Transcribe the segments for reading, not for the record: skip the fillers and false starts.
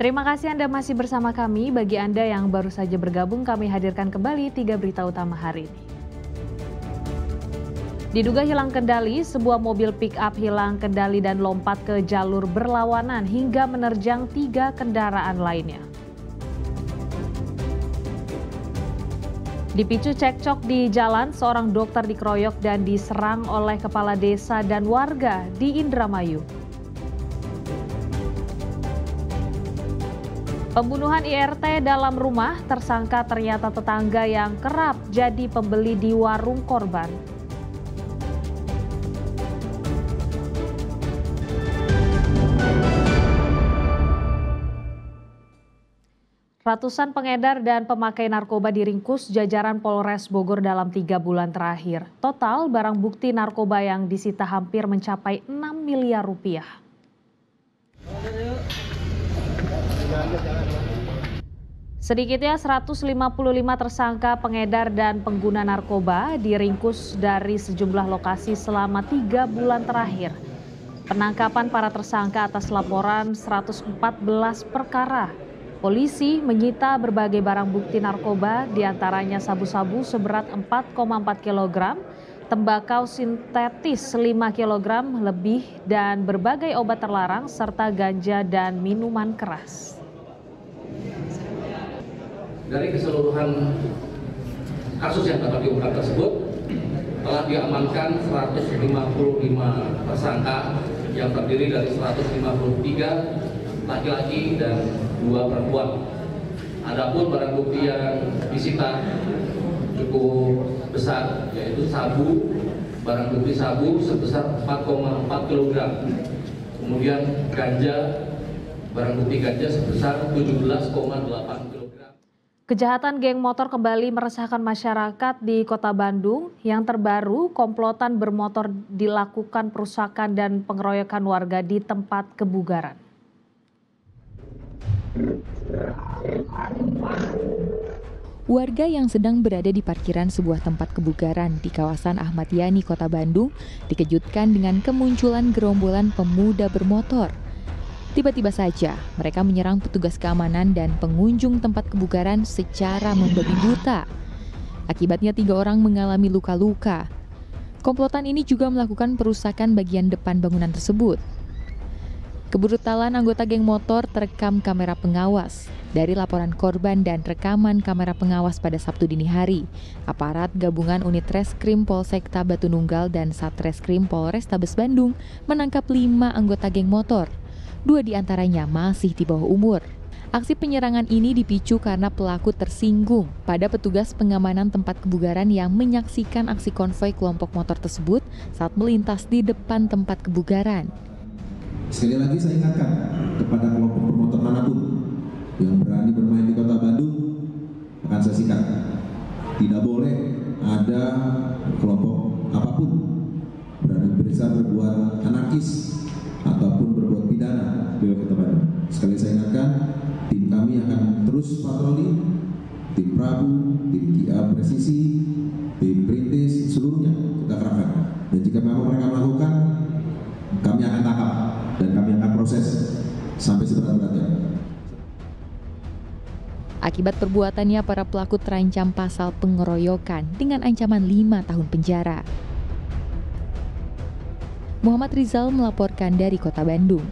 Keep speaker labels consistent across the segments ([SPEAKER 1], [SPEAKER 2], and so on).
[SPEAKER 1] Terima kasih Anda masih bersama kami. Bagi Anda yang baru saja bergabung, kami hadirkan kembali 3 berita utama hari ini. Diduga hilang kendali, sebuah mobil pick-up hilang kendali dan lompat ke jalur berlawanan hingga menerjang 3 kendaraan lainnya. Dipicu cekcok di jalan, seorang dokter dikeroyok dan diserang oleh kepala desa dan warga di Indramayu. Pembunuhan IRT dalam rumah, tersangka ternyata tetangga yang kerap jadi pembeli di warung korban. Ratusan pengedar dan pemakai narkoba diringkus jajaran Polres Bogor dalam 3 bulan terakhir. Total barang bukti narkoba yang disita hampir mencapai 6 miliar rupiah. Sedikitnya 155 tersangka pengedar dan pengguna narkoba diringkus dari sejumlah lokasi selama 3 bulan terakhir. Penangkapan para tersangka atas laporan 114 perkara. Polisi menyita berbagai barang bukti narkoba, diantaranya sabu-sabu seberat 4,4 kg, tembakau sintetis 5 kg lebih, dan berbagai obat terlarang serta ganja dan minuman keras.
[SPEAKER 2] Dari keseluruhan kasus yang dapat diungkap tersebut, telah diamankan 155 tersangka yang terdiri dari 153 laki-laki dan 2 perempuan. Adapun barang bukti yang disita cukup besar, yaitu sabu, barang bukti sabu sebesar 4,4 kg. Kemudian ganja, barang bukti ganja sebesar 17,8 kg.
[SPEAKER 1] Kejahatan geng motor kembali meresahkan masyarakat di Kota Bandung. Yang terbaru, komplotan bermotor dilakukan perusakan dan pengeroyokan warga di tempat kebugaran.
[SPEAKER 3] Warga yang sedang berada di parkiran sebuah tempat kebugaran di kawasan Ahmad Yani, Kota Bandung, dikejutkan dengan kemunculan gerombolan pemuda bermotor. Tiba-tiba saja mereka menyerang petugas keamanan dan pengunjung tempat kebugaran secara membabi buta. Akibatnya 3 orang mengalami luka-luka. Komplotan ini juga melakukan perusakan bagian depan bangunan tersebut. Kebrutalan anggota geng motor terekam kamera pengawas. Dari laporan korban dan rekaman kamera pengawas pada Sabtu dini hari, aparat gabungan unit Reskrim Polsekta Batu Nunggal dan Satreskrim Polrestabes Bandung menangkap 5 anggota geng motor. 2 diantaranya masih di bawah umur. Aksi penyerangan ini dipicu karena pelaku tersinggung pada petugas pengamanan tempat kebugaran yang menyaksikan aksi konvoi kelompok motor tersebut saat melintas di depan tempat kebugaran.
[SPEAKER 4] Sekali lagi saya ingatkan kepada kelompok bermotor manapun yang berani bermain di Kota Bandung akan saya sikat. Tidak boleh ada kelompok apapun berani berbuat anarkis ataupun berbuat pidana di Kota Bandung. Sekali saya ingatkan, tim kami akan terus patroli, tim Prabu, tim Kia Presisi, tim Perintis, seluruhnya kita kerahkan. Dan jika memang mereka melakukan, kami akan tangkap dan kami akan proses sampai seberat-beratnya.
[SPEAKER 3] Akibat perbuatannya, para pelaku terancam pasal pengeroyokan dengan ancaman 5 tahun penjara. Muhammad Rizal melaporkan dari Kota Bandung.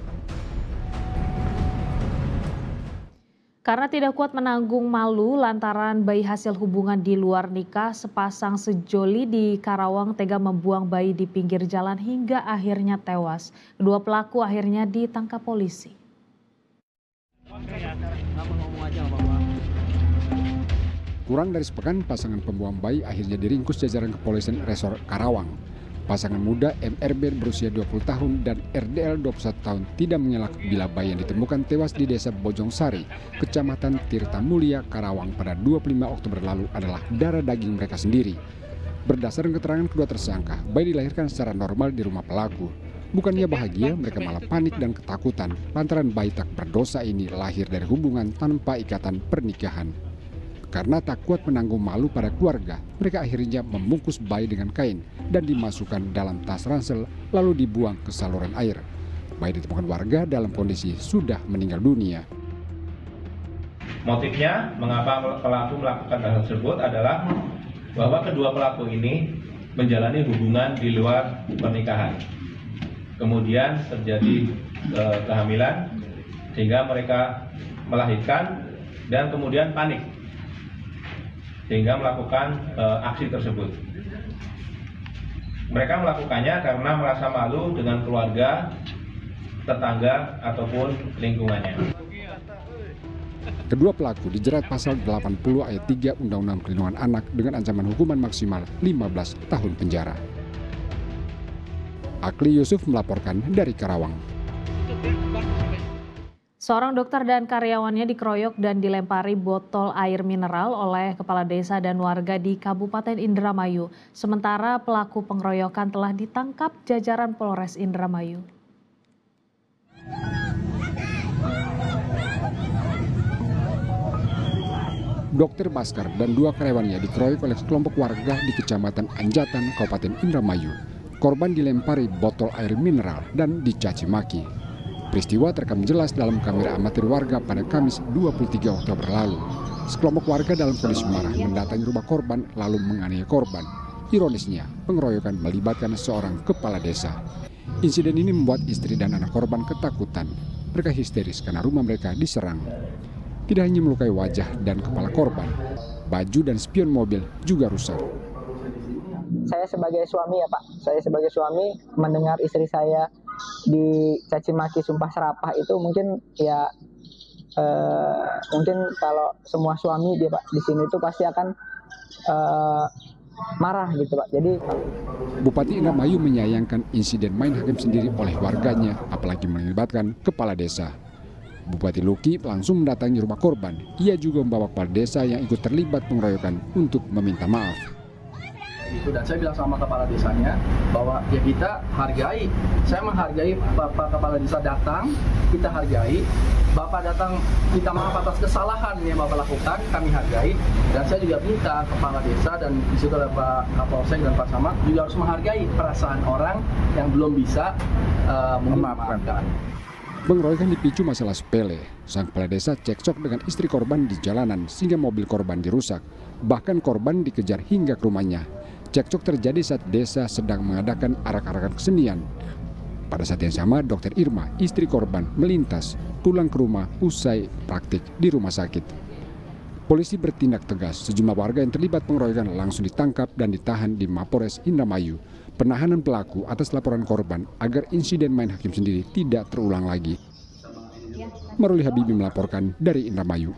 [SPEAKER 1] Karena tidak kuat menanggung malu lantaran bayi hasil hubungan di luar nikah, sepasang sejoli di Karawang tega membuang bayi di pinggir jalan hingga akhirnya tewas. Kedua pelaku akhirnya ditangkap polisi.
[SPEAKER 5] Kurang dari sepekan, pasangan pembuang bayi akhirnya diringkus jajaran kepolisian Resor Karawang. Pasangan muda MRB berusia 20 tahun dan RDL 21 tahun tidak mengelak bila bayi yang ditemukan tewas di Desa Bojongsari, Kecamatan Tirta Mulia, Karawang pada 25 Oktober lalu adalah darah daging mereka sendiri. Berdasarkan keterangan kedua tersangka, bayi dilahirkan secara normal di rumah pelaku. Bukannya bahagia, mereka malah panik dan ketakutan lantaran bayi tak berdosa ini lahir dari hubungan tanpa ikatan pernikahan. Karena tak kuat menanggung malu pada keluarga, mereka akhirnya membungkus bayi dengan kain dan dimasukkan dalam tas ransel lalu dibuang ke saluran air. Bayi ditemukan warga dalam kondisi sudah meninggal dunia.
[SPEAKER 6] Motifnya mengapa pelaku melakukan hal tersebut adalah bahwa kedua pelaku ini menjalani hubungan di luar pernikahan. Kemudian terjadi kehamilan sehingga mereka melahirkan dan kemudian panik sehingga melakukan aksi tersebut. Mereka melakukannya karena merasa malu dengan keluarga, tetangga ataupun lingkungannya.
[SPEAKER 5] Kedua pelaku dijerat pasal 80 ayat 3 Undang-Undang Perlindungan Anak dengan ancaman hukuman maksimal 15 tahun penjara. Akli Yusuf melaporkan dari Karawang.
[SPEAKER 1] Seorang dokter dan karyawannya dikeroyok dan dilempari botol air mineral oleh kepala desa dan warga di Kabupaten Indramayu. Sementara pelaku pengeroyokan telah ditangkap jajaran Polres Indramayu.
[SPEAKER 5] Dokter Baskar dan dua karyawannya dikeroyok oleh sekelompok warga di Kecamatan Anjatan, Kabupaten Indramayu. Korban dilempari botol air mineral dan dicaci maki. Peristiwa terekam jelas dalam kamera amatir warga pada Kamis 23 Oktober lalu. Sekelompok warga dalam kondisi marah mendatangi rumah korban lalu menganiaya korban. Ironisnya, pengeroyokan melibatkan seorang kepala desa. Insiden ini membuat istri dan anak korban ketakutan. Mereka histeris karena rumah mereka diserang. Tidak hanya melukai wajah dan kepala korban, baju dan spion mobil juga rusak.
[SPEAKER 7] Saya sebagai suami ya Pak, saya sebagai suami mendengar istri saya dicaci maki sumpah serapah itu mungkin ya mungkin kalau semua suami dia Pak di sini itu pasti akan marah gitu Pak. Jadi
[SPEAKER 5] Bupati Indramayu menyayangkan insiden main hakim sendiri oleh warganya, apalagi melibatkan kepala desa. Bupati Luki langsung mendatangi rumah korban. Ia juga membawa kepala desa yang ikut terlibat pengeroyokan untuk meminta maaf.
[SPEAKER 8] Dan saya bilang sama kepala desanya bahwa ya kita hargai, saya menghargai Bapak kepala desa datang, kita hargai. Bapak datang minta maaf atas kesalahan yang Bapak lakukan, kami hargai. Dan saya juga minta kepala desa dan di situ ada Pak Kapolsek dan Pak Samad juga harus menghargai perasaan orang yang belum bisa memaafkan.
[SPEAKER 5] Pengeroyokan dipicu masalah sepele. Sang kepala desa cekcok dengan istri korban di jalanan sehingga mobil korban dirusak. Bahkan korban dikejar hingga ke rumahnya. Cekcok terjadi saat desa sedang mengadakan arak-arakan kesenian. Pada saat yang sama, Dr. Irma, istri korban, melintas pulang ke rumah usai praktik di rumah sakit. Polisi bertindak tegas. Sejumlah warga yang terlibat pengeroyokan langsung ditangkap dan ditahan di Mapores Indramayu. Penahanan pelaku atas laporan korban agar insiden main hakim sendiri tidak terulang lagi. Maruli Habibi melaporkan dari Indramayu.